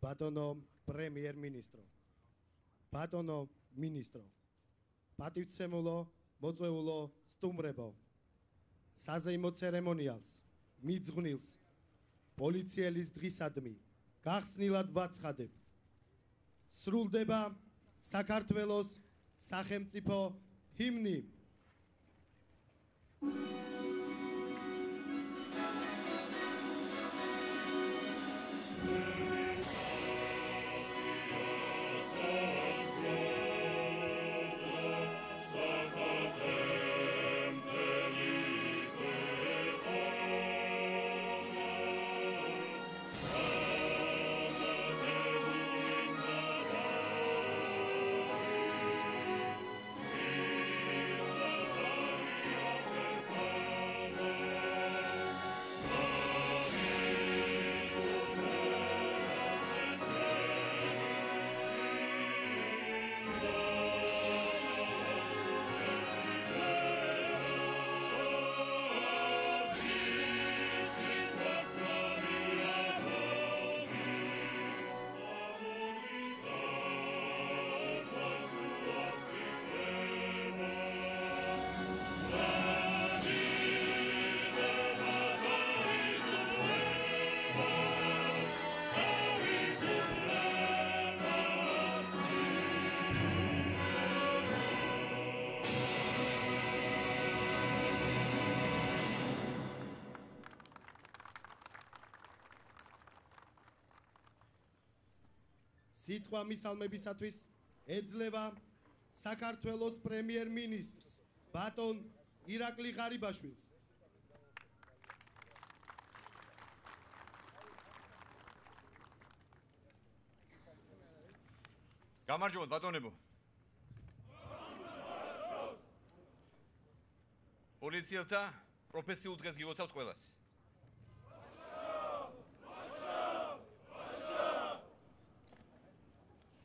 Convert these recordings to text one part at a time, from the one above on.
ბატონო პრემიერ-მინისტრო, ბატონო მინისტრო, პატივცემულო, მოწვეულო, სტუმრებო, საზეიმო ცერემონიალს, მიძღვნილს, პოლიციელის დღისადმი, გახსნილად ვაცხადებ. სრულდება საქართველოს სახელმწიფო ჰიმნი. სიტყვა მისალმებისათვის ეძლევა საქართველოს პრემიერ-მინისტრს ბატონ ირაკლი ღარიბაშვილს. გამარჯობათ ბატონებო. პოლიციელთა პროფესიულ დღეს გილოცავთ ყველას.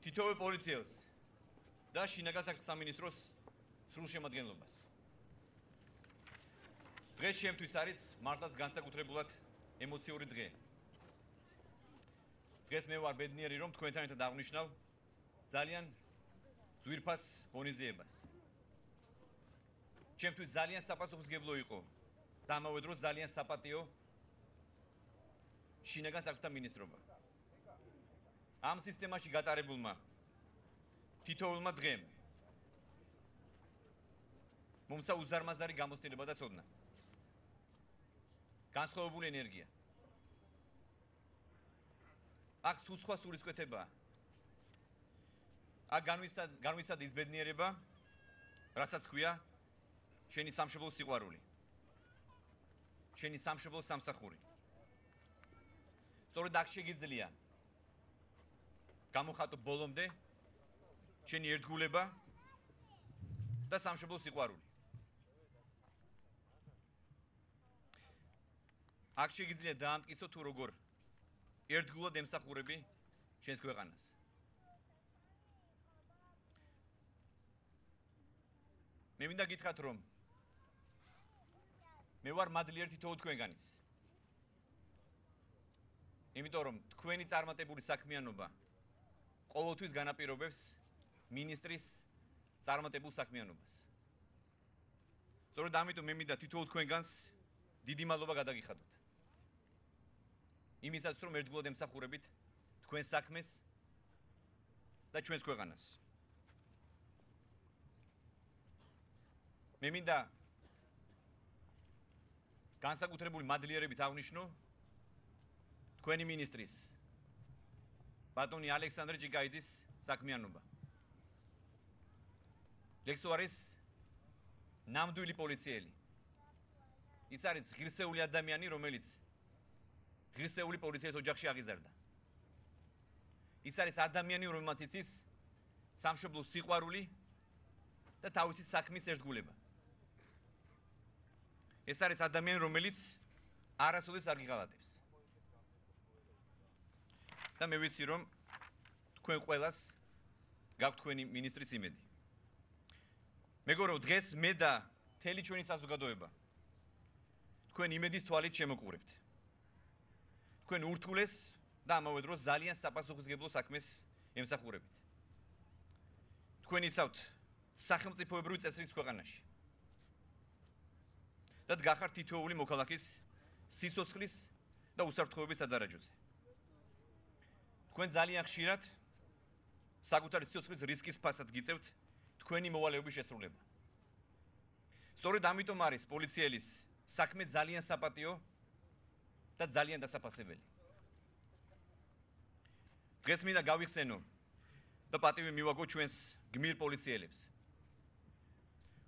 თითოეულ პოლიციელს და შინაგან საქმეთა სამინისტროს სრულ შემადგენლობას. დღეს ჩემთვის არის მართლაც განსაკუთრებულად ემოციური დღე. დღეს მე ვარ ბედნიერი, რომ თქვენთან ერთად აღნიშნავ ძალიან ძვირფას ღონისძიებას. ჩემთვის ძალიან საპასუხისმგებლო იყო და ამავე დროს ძალიან საპატიო შინაგან საქმეთა მინისტრობა. ამ სისტემაში გატარებულმა თითოეულმა დღემ მომცა უზარმაზარი გამოცდილება და ცოდნა. განსხვავებული ენერგია. აქ სხვა სულისკვეთებაა. აქ განვიცადა ის ბედნიერება, რასაც ქვია შენი სამშობლოს სიყვარული. შენი სამშობლოს სამსახური. სწორედ აქ შეგიძლია გამოხატო ბოლომდე შენი ერთგულება და სამშობლოს სიყვარული. აქ შეგიძლია დაამტკიცო თუ როგორ ერთგულად ემსახურები შენს ქვეყანას. მე მინდა გითხრათ, რომ მე ვარ მადლიერი თითოეულ თქვენგანից. იმიტომ რომ თქვენი წარმატებული საქმიანობა ყოველთვის განაპირობებს მინისტრის წარმატებულ საქმიანობას. სწორედ ამიტომ მე მინდა თითოეულ თქვენგანს დიდი მადლობა გადაგიხადოთ. იმისაც, რომ ერთგულად ემსახურებით თქვენ საქმეს და ჩვენს ქვეყანას. მე მინდა განსაკუთრებული მადლიერებით აღნიშნო თქვენი მინისტრის ბატონი ალექსანდრე ჭიკაიძის საქმიანობა. ლექსო არის ნამდვილი პოლიციელი. ის არის ღირსეული ადამიანი, რომელიც ღირსეული პოლიციის ოჯახში აღიზარდა. ის არის ადამიანი, რომელმაც იცის სამშობლოს სიყვარული და თავისი საქმის ერთგულება. ეს არის ადამიანი, რომელიც არასოდეს არ გიღალატებს. და მე ვიცი, რომ თქვენ ყველას გაქვთ თქვენი მინისტრის იმედი. მეგობრებო, დღეს მე და მთელი ჩვენი საზოგადოება თქვენ იმედის თვალით შემოყურებთ. თქვენ ურთულეს და ამავე დროს ძალიან საპასუხისმგებლო საქმეს ემსახურებით. თქვენ იცავთ სახელმწიფოებრივი წესრიგს ქვეყანაში. და გახართ თითოეული მოქალაქის სიცოცხლის და უსაფრთხოების სადარაჯოზე. თქვენ ძალიან ხშირად საკუთარი სიცოცხლის რისკის ფასად გიწევთ თქვენი მოვალეობის შესრულება. სწორედ ამიტომ არის პოლიციელის საქმე ძალიან საპატიო და ძალიან დასაფასებელი. დღეს მინდა გავიხსენო და პატივი მივაგო ჩვენს გმირ პოლიციელებს,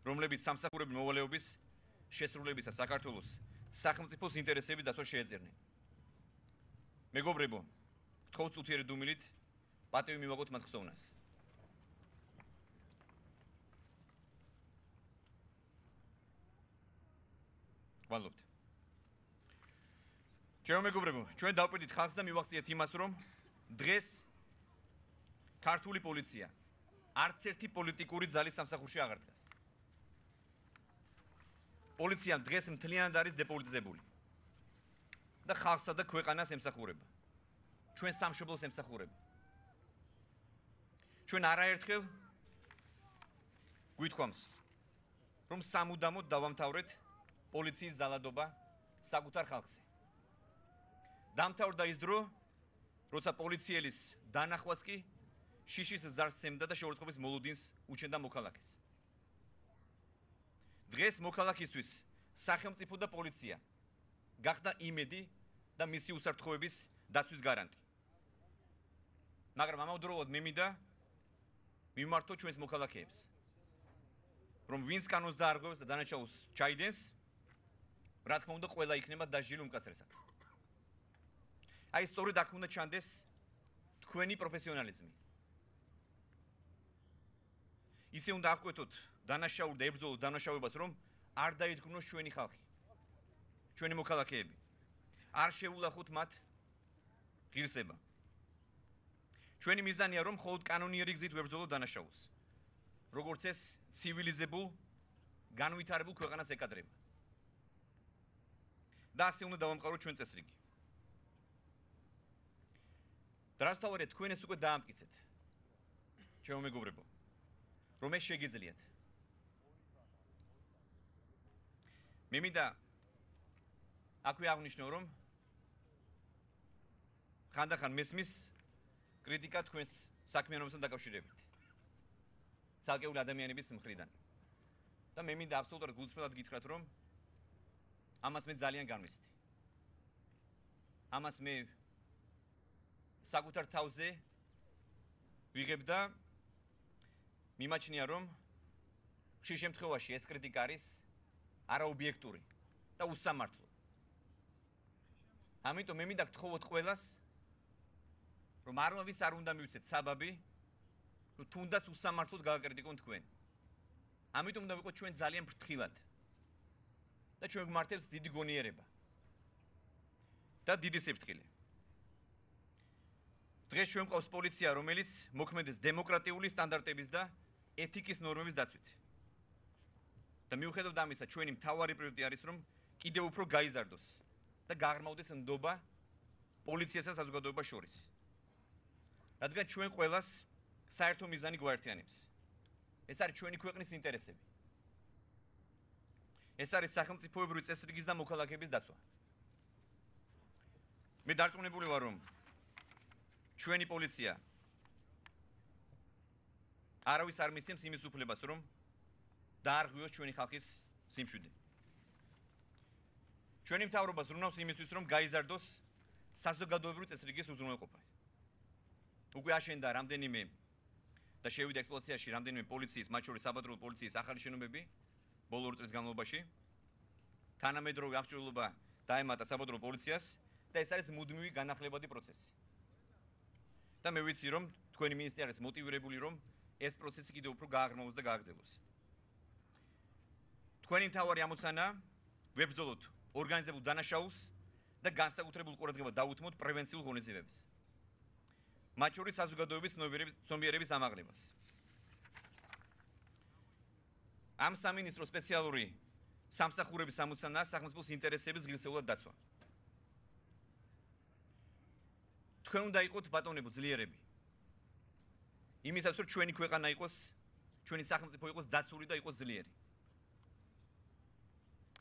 რომლებიც სამსახურებრივი მოვალეობის შესრულებისა საქართველოს სახელმწიფოს ინტერესების დაცვას შეეძებნენ. მეგობრებო, გთხოვთ წუთიერი დუმილით პატივი მივაგოთ მათ ხსოვნას. გვალობთ. ჩემო მეგობრებო, ჩვენ დავპირდით ხალხს და მივახციეთ იმას, რომ დღეს ქართული პოლიცია არც ერთი პოლიტიკური ძალის სამსახურში აღარ დგას. პოლიცია დღეს მთლიანად არის დეპოლიტიზებული და ხალხსა და ქვეყანას ემსახურება. ჩვენ სამშობლოს ემსახურება. ჩვენ არაერთხელ გვითხოვს, რომ სამუდამოდ დავამთავრეთ პოლიციის ზალადობა საკუთარ ხალხზე. დამთავრდა ის დრო, როცა პოლიციელის დანახვაც კი შიშის ზარს სცემდა და შეურაცხყოფის მოლოდინს უჩენდა მოქალაქეს. დღეს მოქალაქისთვის სახელმწიფო და პოლიცია გახდა იმედი და მისი უსაფრთხოების დაცვის გარანტი. მაგრამ ამავდროულად მე მინდა მიმართო ჩვენს მოქალაქეებს, რომ ვინც კანონს დაარღვევს და დანაშაულს ჩაიდენს, რა თქმა უნდა ყველა იქნება დასჯილი უმკაცრესად. აი სწორედ აქ უნდა ჩანდეს თქვენი პროფესიონალიზმი. ისე უნდა აღკვეთოთ დანაშაულ და ებრძოლოთ დანაშაულებას, რომ არ დაიდგუნოს ჩვენი ხალხი, ჩვენი მოქალაქეები. არ შეულახოთ მათ ღირსება. ჩვენი მიზანია, რომ მხოლოდ კანონიერი გზით ვებრძოლოთ დანაშაულს, როგორც ეს ცივილიზებულ, განვითარებულ ქვეყანას ეკადრება. და ასე უნდა დავამყაროთ ჩვენ წესრიგი. დრასთავარია თქვენ ეს უკვე დაამტკიცეთ. ჩემო მეგობრებო, რომ ეს შეგიძლიათ. მე მინდა აქვე აღნიშნო, რომ ხანდახან მესმის კრიტიკა თქვენს საქმიანობასთან დაკავშირებით. ცალკეული ადამიანების მხრიდან. და მე მინდა აბსოლუტურად გულწრფელად გითხრათ, რომ ამას მე ძალიან განვიცდი. ამას მე საკუთარ თავზე ვიღებ და მიმაჩნია, რომ ხშირ შემთხვევაში ეს კრიტიკა არის არაობიექტური და უსამართლო. ამიტომ მე მინდა გთხოვოთ ყველას, რომ არავის არ უნდა მივცეთ საბაბი, რომ თუნდაც უსამართლოდ გააკრიტიკონ თქვენ. ამიტომ უნდა ვიყოთ ჩვენ ძალიან ფრთხილად და ჩვენ გვმართებს დიდი გონიერება და დიდი სიფრთხილე. დღეს ჩვენ გვყავს პოლიცია, რომელიც მოქმედებს დემოკრატიული სტანდარტების და ეთიკის ნორმების დაცვით. და მიუხედავად ამისა, ჩვენი მთავარი პრიორიტეტი არის, რომ კიდევ უფრო გაიზარდოს და გაღრმავდეს ნდობა პოლიციასა და საზოგადოებას შორის. რადგან ჩვენ ყველას საერთო მიზანი გვაერთიანებს. ეს არის ჩვენი ქვეყნის ინტერესები. ეს არის სახელმწიფოებრივი წესრიგის და მოქალაქეების დაცვა. მე დარწმუნებული ვარ, რომ ჩვენი პოლიცია არავის არ მისცემს იმის უფლებას, რომ დაარღვიოს ჩვენი ხალხის სიმშვიდე. ჩვენი მთავრობა ზრუნავს იმისთვის, რომ გაიზარდოს საზოგადოებრივი წესრიგის უზრუნველყოფა. უკვე აშენდა რამდენიმე და შევიდა ექსპლუატაციაში რამდენიმე პოლიციის, მათ შორის საბადრო პოლიციის ახალი შენობები ბოლო 2 წლის განმავლობაში. თანამედროვე აღჭურვილობა დაემატა საბადრო პოლიციას და ეს არის მუდმივი განახლებადი პროცესი. და მე ვიცი, რომ თქვენი მინისტრი არის მოტივირებული, რომ ეს პროცესი კიდევ უფრო გააღრმავოს და გააგრძელოს. თქვენი მთავარი ამოცანა ვებრძოლოთ ორგანიზებულ დანაშაულს და განსაკუთრებულ ყურადღებას დავუთმოთ პრევენციულ ღონისძიებებს. მათ შორის საზოგადოების ცნობიერების ამაღლებას. ამ სამინისტრო სპეციალური სამსახურების ამოცანაა სახელმწიფოს ინტერესების ღირსეულად დაცვა. თქვენ უნდა იყოთ ბატონებო ძლიერები. იმისათვის რომ ჩვენი ქვეყანა იყოს, ჩვენი სახელმწიფო იყოს დაცული და იყოს ძლიერი.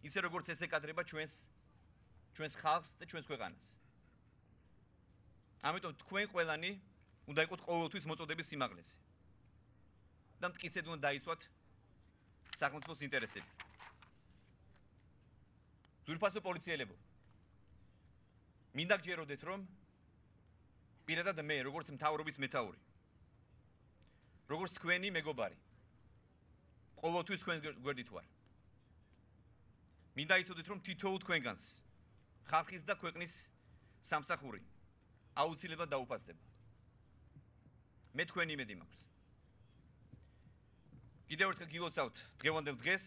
ისე როგორც ეს ეკადრება ჩვენს ხალხს და ჩვენს ქვეყანას. ამიტომ თქვენ ყველანი უნდა იყოთ ყოველთვის მოწოდების სიმაღლეზე. და მტკიცედ უნდა დაიცვათ სახელმწიფოს ინტერესები. ძვირფასო პოლიციელებო, მინდა გჯეროდეთ, რომ პირადად მე, როგორც მთავრობის მეთაური, როგორც თქვენი მეგობარი, ყოველთვის თქვენ გვერდით ვარ. მინდა იცოდეთ, რომ თითოეულ თქვენგანს ხალხის და ქვეყნის სამსახური აუცილებლად დაუფასდება. მე თქვენი იმედი მაქვს. კიდევ ერთხელ გილოცავთ დღევანდელ დღეს,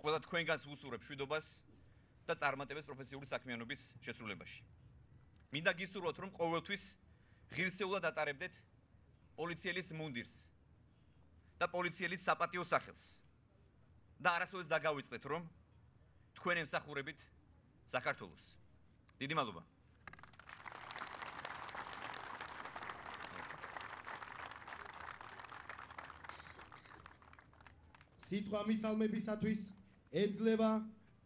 ყველა თქვენგანს ვუსურვებ მშვიდობას და წარმატებას პროფესიული საქმიანობის შესრულებაში. მინდა გისურვოთ, რომ ყოველთვის ღირსეულად ატარებდეთ პოლიციელის მუნდირს და პოლიციელის საპატიო სახელს და არასოდეს დაგავიწყდეთ, რომ თქვენ ემსახურებით საქართველოს. დიდი მადლობა. სიტყვა მისალმებისათვის ეძლევა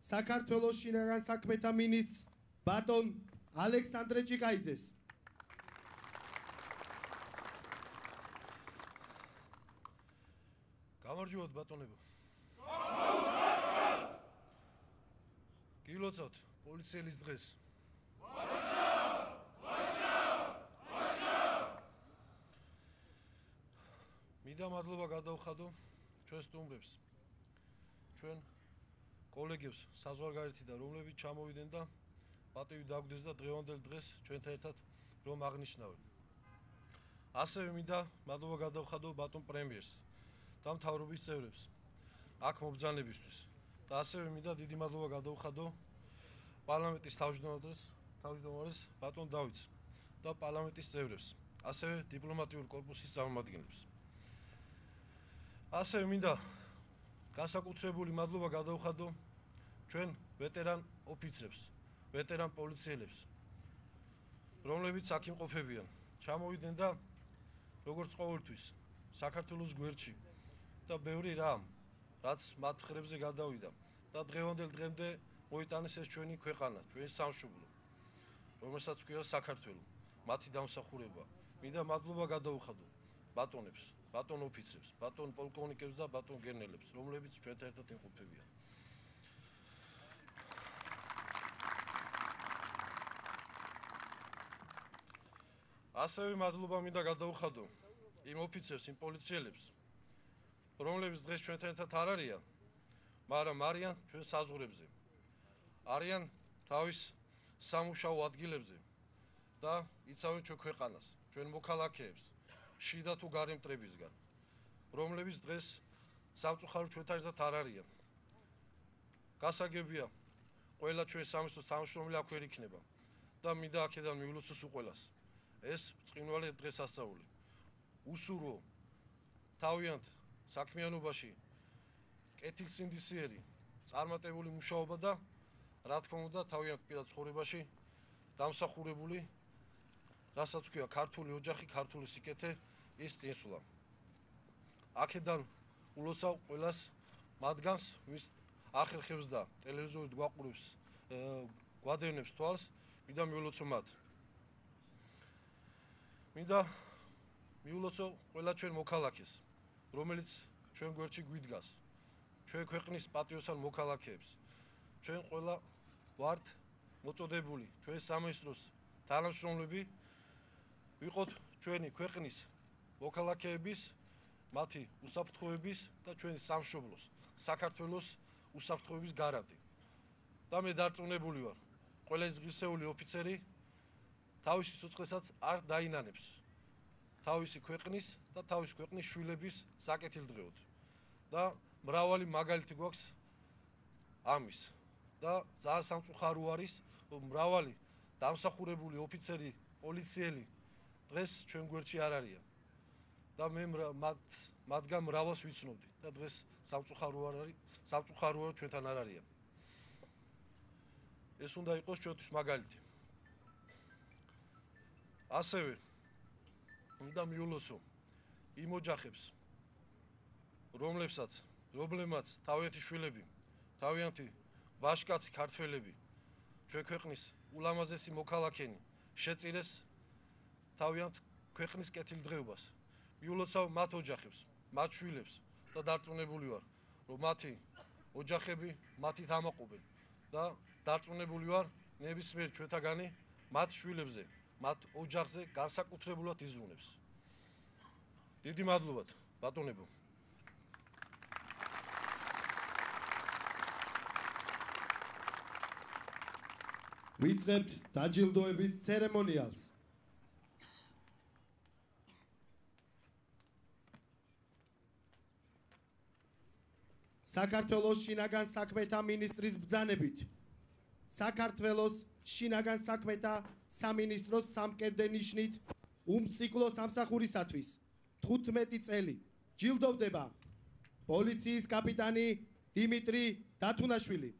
საქართველოს შინაგან საქმეთა მინისტრს ბატონ ალექსანდრე ჭიკაიძეს. გამარჯობათ ბატონებო. გილოცავთ პოლიციელის დღეს. მინდა მადლობა გადავხადო ჩვენ სტუმრებს, ჩვენ კოლეგებს საზღვარგარეთიდან, რომლებიც ჩამოვიდნენ და პატივი დაგვდეს და დღევანდელ დღეს ჩვენთან ერთად რომ აღნიშნავენ. ასევე მინდა მადლობა გადავხადო ბატონ პრემიერს და მთავრობის წევრებს აქ მობრძანებისთვის და ასევე მინდა დიდი მადლობა გადავხადო პარლამენტის თავმჯდომარეს ბატონ დავითს და პარლამენტის წევრებს, ასევე დიპლომატიური კორპუსის წარმომადგენლებს. ასევე მინდა განსაკუთრებული მადლობა გადავხადო ჩვენ ვეტერან ოფიცრებს, ვეტერან პოლიციელებს, რომლებიც აქ იმყოფებიან, ჩამოვიდნენ და როგორც ყოველთვის საქართველოს გვერდში და ბევრი რამ, რაც მათ ხრებზე გადავიდა და დღევანდელ დღემდე მოიტანეს ეს ჩვენი ქვეყანა, ჩვენი სამშობლო, რომელსაც ქვია საქართველო, მათი დამსახურება. მინდა მადლობა გადავხადო ბატონებს, ბატონ ოფიცრებს, ბატონ პოლკოვნიკებს და ბატონ გენერლებს, რომლებიც ჩვენთან ერთად იმყოფებიან. ასევე მადლობა მინდა გადავხადო იმ ოფიცრებს, იმ პოლიციელებს, რომლებიც დღეს ჩვენთან ერთად არ არიან, მაგრამ არიან ჩვენ საზღვრებზე. არიან თავის სამუშაო ადგილებზე და იცავენ ჩვენ ქვეყანას, ჩვენ მოქალაქეებს, შიდა თუ გარე მტრებისგან, რომლებიც დღეს სამწუხაროდ ჩვენთან ერთად არ არიან. გასაგებია, ყველა ჩვენ სამისლის თანამშრომელი აქ ვერ იქნება და მინდა აქედან მივლოცოს უყველას. ეს ბრწყინვალე დღესასწაული. უსურვო თავიანთ საქმიანობაში კეთილსინდისიერი, წარმატებული მუშაობა და რა თქმა უნდა თავიანთ პირად ცხოვრებაში დამსახურებული, რასაც ქვია ქართული ოჯახი, ქართული სიკეთე ის წინსვლა. აქედან ულოცავ ყველას მათგანს, ვის ახერხებს და ტელევიზორით გვაყურებს, გვადევნებს თვალს, მინდა მივლოცო მათ. მინდა მივლოცო ყველა ჩვენ მოქალაქეს, რომელიც ჩვენ გვერდში გვიდგას, ჩვენ ქვეყნის პატრიოტულ მოქალაქეებს. ჩვენ ყველა ვართ მოწოდებული, ჩვენ სამინისტროს თანამშრომლები, ვიყოთ ჩვენი ქვეყნის მოქალაქეების, მათი უსაფრთხოების და ჩვენი სამშობლოს, საქართველოს უსაფრთხოების გარანტი. და მე დარწმუნებული ვარ, ყველა ეს ღირსეული ოფიცერი თავის სიძულსაც არ დაინანებს თავისი ქვეყნის და თავის ქვეყნის შვილების საკეთილდღეოდ. და მრავალი მაგალითი გვაქვს ამის. და ძალიან სამწუხარო არის, რომ მრავალი დამსახურებული ოფიცერი, პოლიციელი დღეს ჩვენ გვერდში არ არიან. და მე მათგან მრავალს ვიცნობდი და დღეს სამწუხაროა ჩვენთან არ არიან. ეს უნდა იყოს ჩვენთვის მაგალითი. ასევე უნდა მიულოცო იმ ოჯახებს, რომლებმაც თავიანთი შვილები, თავიანთი ვაჟკაცი ქართველები, ჩვენ ქვეყნის ულამაზესი მოქალაქენი შეწირეს თავიანთ ქვეყნის კეთილდღეობას. მიულოცავ მათ ოჯახებს, მათ შვილებს და დარწმუნებული ვარ, რომ მათი ოჯახები მათით ამაყობენ და დარწმუნებული ვარ, ნებისმიერ ჩვენთაგანი მათ შვილებზე, მათ ოჯახზე განსაკუთრებულად იზრუნებს. დიდი მადლობა, ბატონებო. ვიწყებთ დაჯილდოების ცერემონიალს. საქართველოს შინაგან საქმეთა მინისტრის ბრძანებით საქართველოს შინაგან საქმეთა სამინისტროს სამკერდე ნიშნით უმციკლო სამსახურისათვის 15 წელი ჯილდოვდება პოლიციის კაპიტანი დიმიტრი დათუნაშვილი.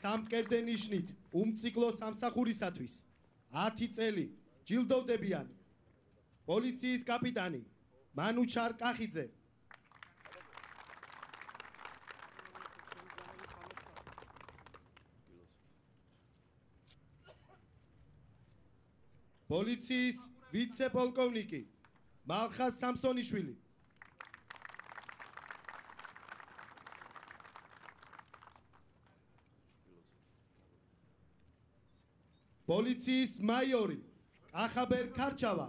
სამკერდე ნიშნით უმციკლო სამსახურისათვის 10 წელი ჯილდოვდებიან პოლიციის კაპიტანი მანუჩარ კახიძე, პოლიციის ვიცე-პოლკოვნიკი მალხაზ სამსონიშვილი, პოლიციის მაიორი კახაბერ ქარჩავა,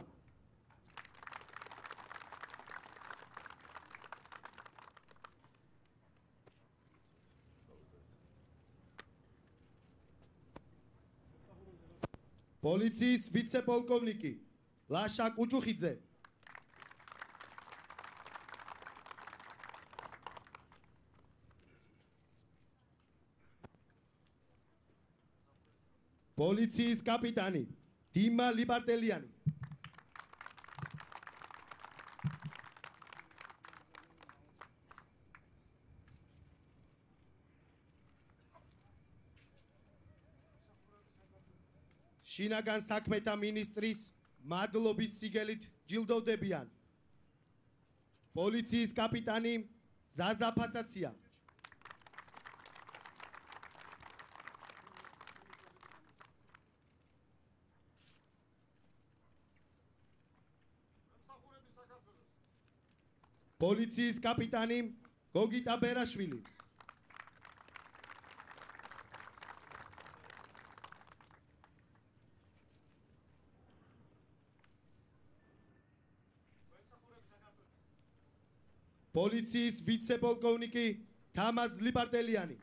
პოლიციის ვიცე-პოლკოვნიკი ლაშა კუჭუხიძე, პოლიციის კაპიტანი დიმა ლიბარტელიანი, შინაგან საქმეთა მინისტრის მადლობის სიგელით ჯილდოვდებიან პოლიციის კაპიტანი ზაზა ფაცაცია, პოლიციის კაპიტანი გოგიტა ბერაშვილი, პოლიციის ვიცე-პოლკოვნიკი თამაზ ლიბარტელიანი,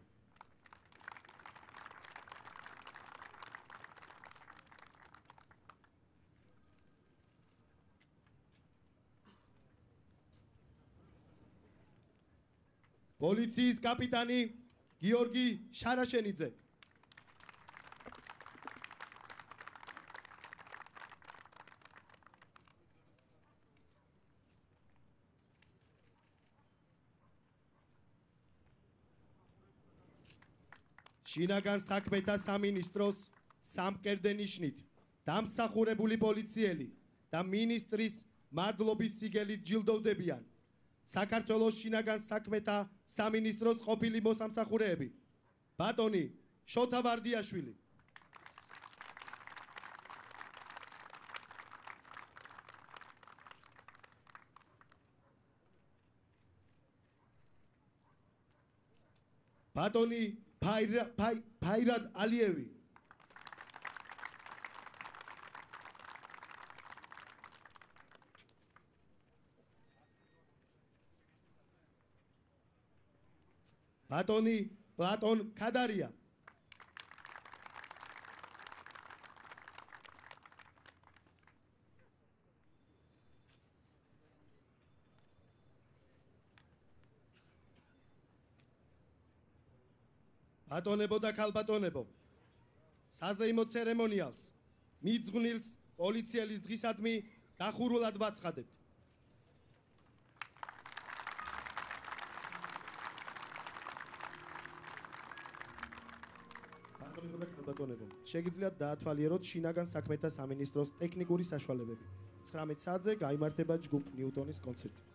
პოლიციის კაპიტანი გიორგი შარაშენიძე, შინაგან საქმეთა სამინისტროს სამკერდე ნიშნით დამსახურებული პოლიციელი და მინისტრის მადლობის სიგელით ჯილდოვდებიან საქართველოს შინაგან საქმეთა სამინისტროს ყოფილი მოსამსახურეები ბატონი შოთა ვარდიაშვილი, ბატონი ფაირად ალიევი, ბატონი პლატონ ქადარია, ბატონებო და ქალბატონებო, საზეიმო ცერემონიალს მიძღვნილს პოლიციელის დღისადმი დახურულად ვაცხადებთ. ბატონებო და ქალბატონებო, შეგიძლიათ დაათვალიეროთ შინაგან საქმეთა სამინისტროს ტექნიკური საშუალებები. 19 საათზე გაიმართება ჯგუფ ნიუტონის კონცერტი.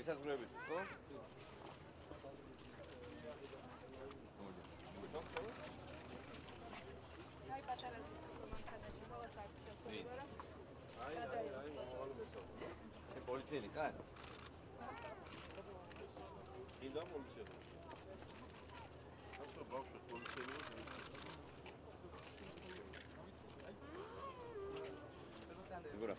ესაზღვრებისთვის, ხო? აი პატარა მომხდარში მოვასაკი შეწყვეტა რა. აი, შენ პოლიციელი ხარ? გინდა პოლიციელი. ახლა ბავშვი პოლიციელი ვარ. იგორა.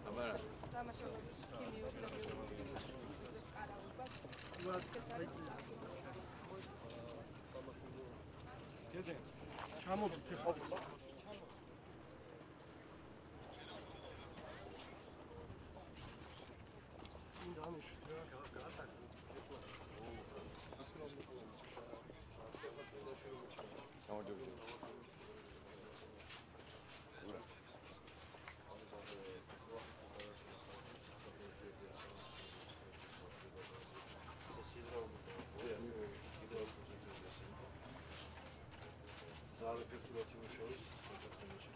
აბარა. ჩამოდით ახლა. წინ დამიშვით რა გაატაკე. გამარჯობა. იგორა. ზარე ფიქრობთ იმ შორის, საქართველოში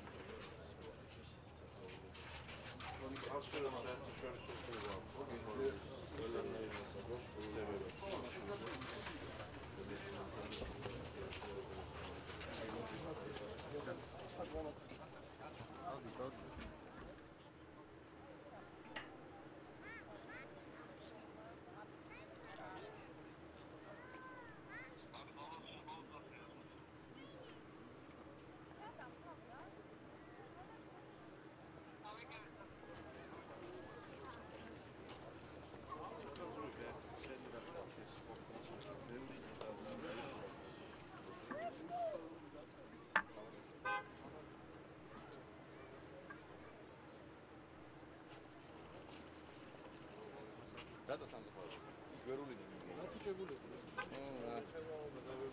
რატო სამწუხაროდ? გვერული და ნათუჭებული.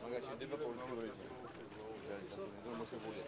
მაგაში დება პოლიციური ის. და მოშებულია.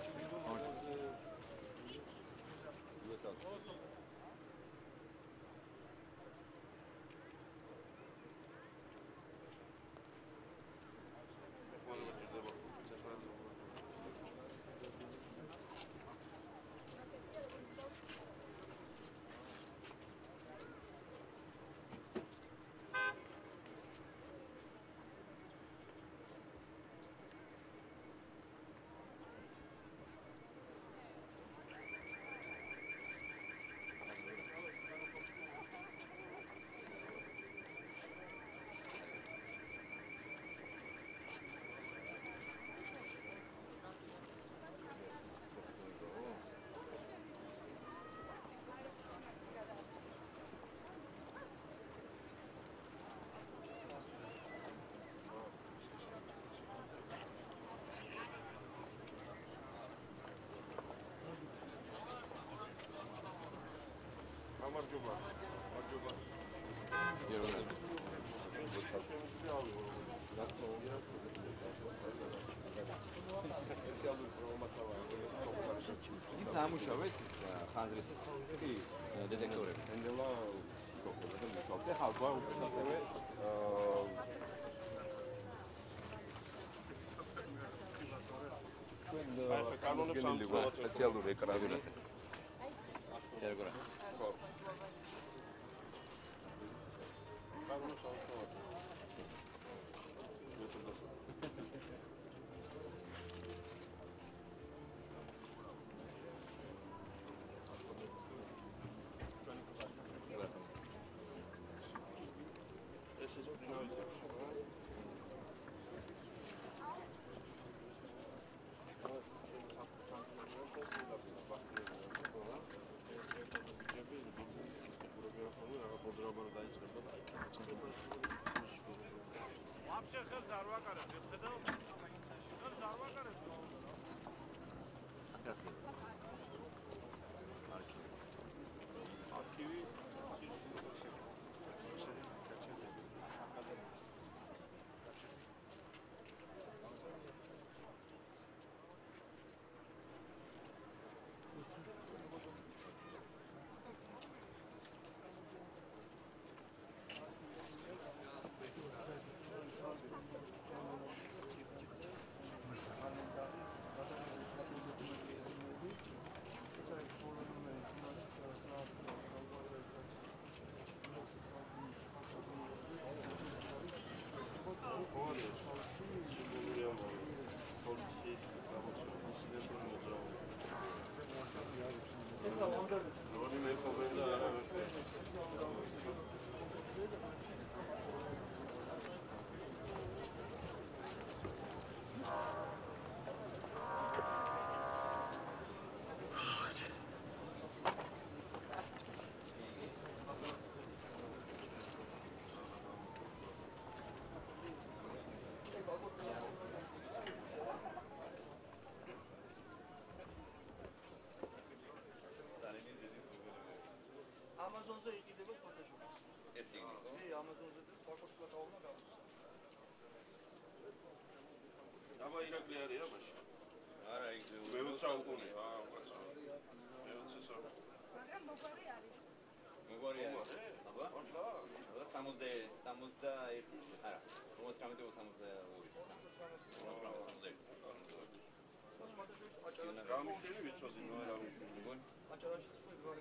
გამარჯობა. გამარჯობა. ის ამუშავეთ ხანძრის დეტექტორები. ენდელა პროფილზე და მეთავზე ხალხა უკვე აი კანონებს ამბობთ სპეციალური ეკრანი. ერგორა. კანონებს ამბობთ. არქივი Amazon-ზე იყიდება ფოტოშოპი. ეს იგი ხო? კი, Amazon-ზე და ფოტოშოპი გავუნა გავუნა. აბა ირაკლი არია მაშინ. არა, ის მე-20 საუკუნე, კაცო. მე-20 საუკუნე. მაგრამ მოგვარი არის. მოგვარი არის. აბა? აბა 61. არა, 59. გამიშველი ვიცოდი, ნუ არა მიშველი. აჭარაში გვარი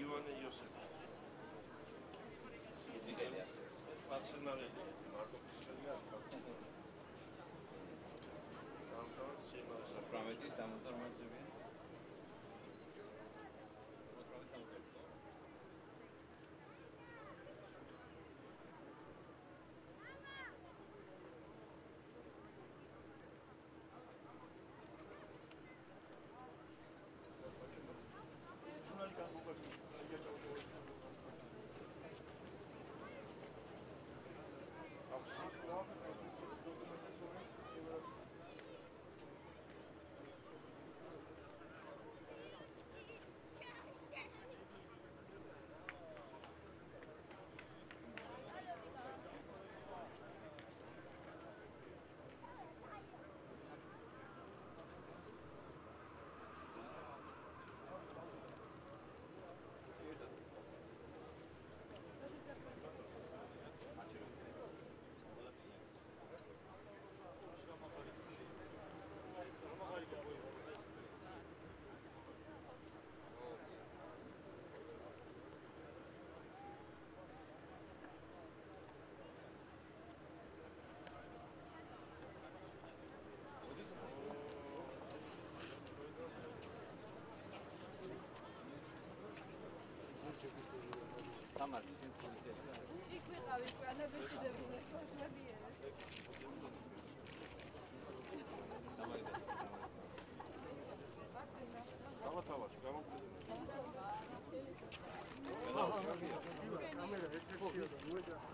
ივანე იოსები. პაცინარელი, მარკო ფისკელი არის. პრომეტი 68-ია. Tamam. იქ ვიყავი კვანებაში დებინე. გამათავაში, გამოგდები.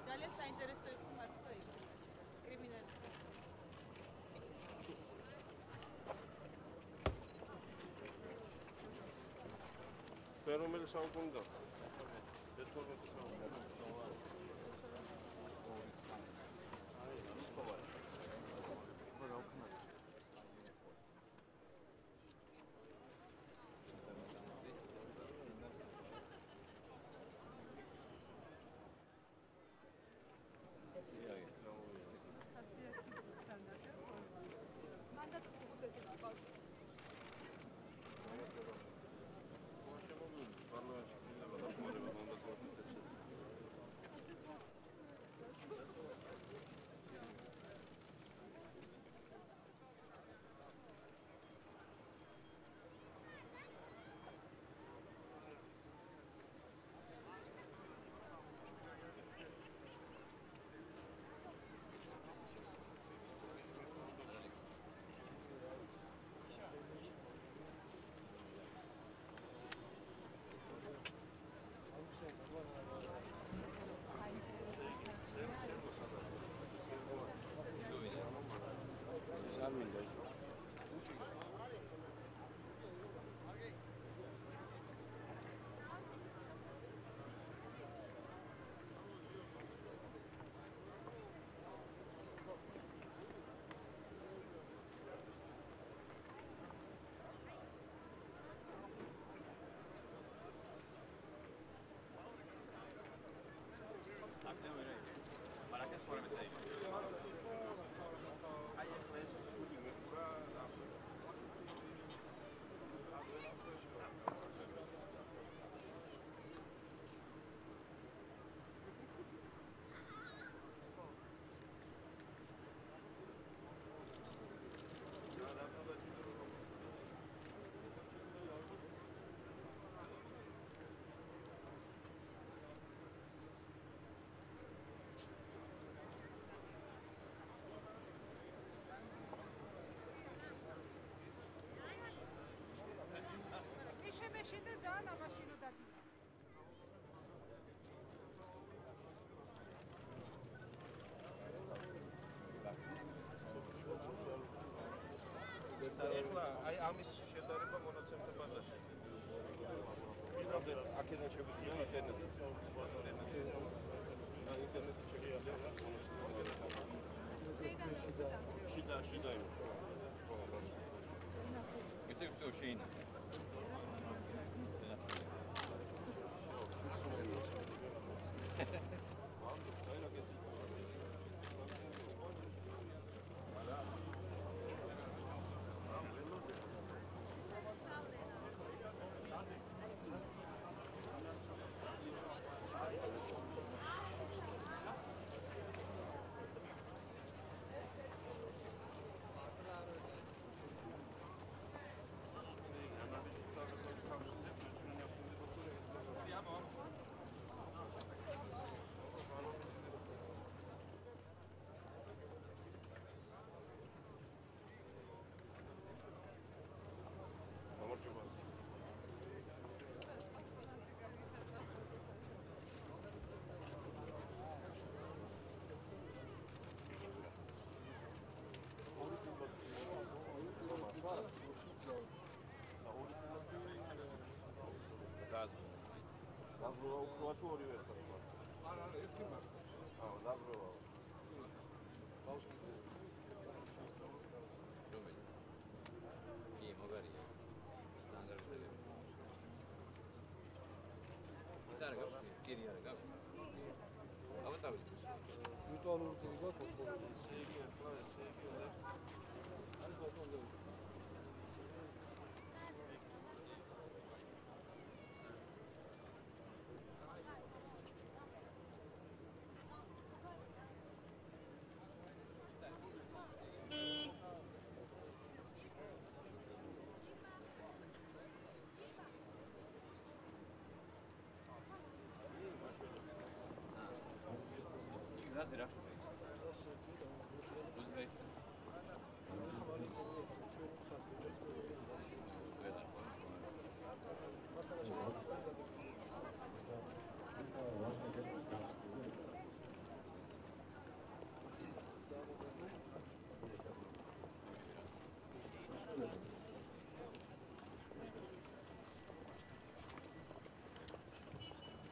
ძალიან საინტერესო იყო მართლა ის კრიმინალისტი. თქვენ რომელი საუკუნე გახდა? 12 საუკუნე. ეხლა აი ამის შედარება მონაცემთა ბაზაში. რამდენი აქედან შეგვიძლია ინტერნეტი. ინტერნეტი შეგვიძლია შიდა იმ. ესე ვწევ შეინა. დაბრუნდა უფრო თუ ორივე ერთხელ. არა, ერთი მაგ. აუ, დაბრუნდა. რომელი? კი, მოგარია. სტანდარტული. ის არ გაქვს? კირი არ გაქვს. აბა წავიწყოს. ვირტუალური ტიპი გვაქვს ოთხი. ესე იგი ახლა ესე იგი არის ბატონო. ზაზირა.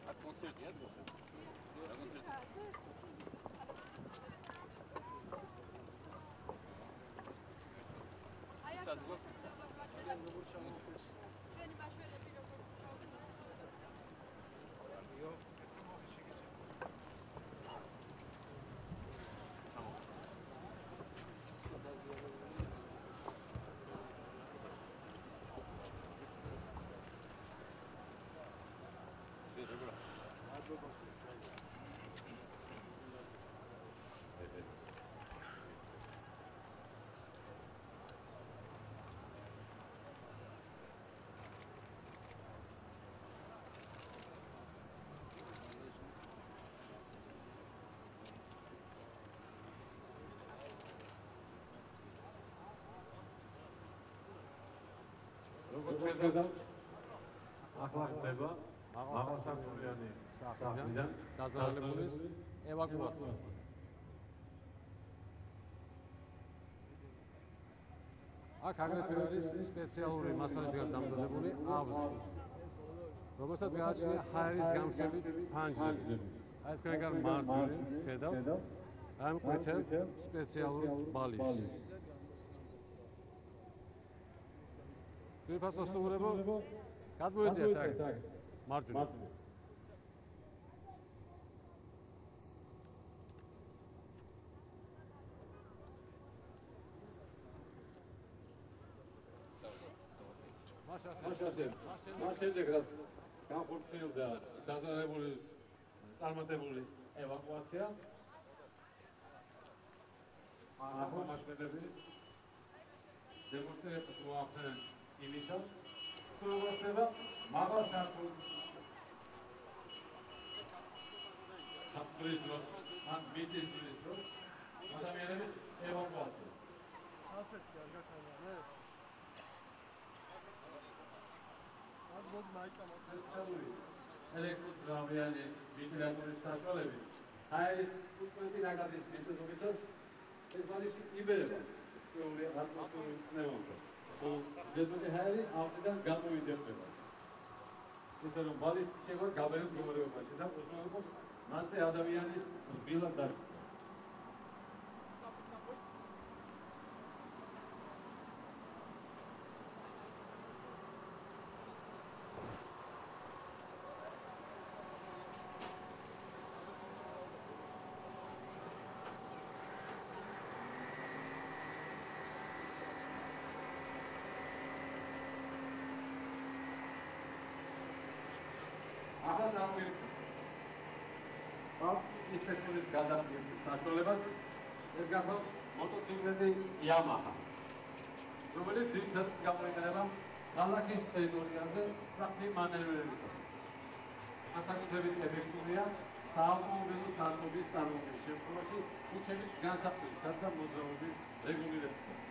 აქ კონცერტია დღეს. რა კონცერტია? როგორც ხედავთ, ახლა ხდება მაღალსართულიანი სახლიდან დაზარალებულის ევაკუაცია. აქ აგრეთვე არის სპეციალური მასალისგან დამზადებული ავზი, რომელსაც გააჩნია ჰაერის გამშვებით ფანჯრები. აი თქვენ გარ მარჯვნივ ხედავთ ამ ყვითელ სპეციალურ ბალიშს. ძვირფასო სტუმრებო, გადმოეძიათ აქ მარჯვნივ. მას შემდეგ რაც განხორციელდა დაზარალებულის წარმატებული ევაკუაცია, ახლა მასშტაბები დემონსტრაციას მოახდენენ იმისა, თუ როგორ ხდება მაღალსართულ საფრთხის დროს, ან მიწის ძვლის დროს ადამიანების ევაკუაცია. საფრთხე არ გაქონია, მე? არ მოდ მაიკამას. ელექტროძრავიანი ვენტილატორის საშუალებით ჰაერის უწყვეტი ნაკადის მიწისძვრისას ეს ბალიში იბერება ჩვეული ატმოსფეროს ნევონზე. ზედმეტი ჰაერი ამიდან გამოიძებნება. ისე რომ ბალის შეგვარ გაბერებს მდგომარეობაში და უზრუნველყოფს მასე ადამიანის რბილად დაშლა. ახლა დავიწყოთ. ინსპექტორის გადაყენების საშუალებას ეს გახსოვთ მოტოციკლები Yamaha, რომელიც ძირითადად გამოიყენება ქალაქის ტერიტორიაზე სწრაფი მანევრებისათვის. განსაკუთრებით ეფექტურია საავტომობილო სადგურის წარმოქმნის შემთხვევაში, უშედეგი განსაკუთრებით და მოძრაობის რეგულირებისათვის.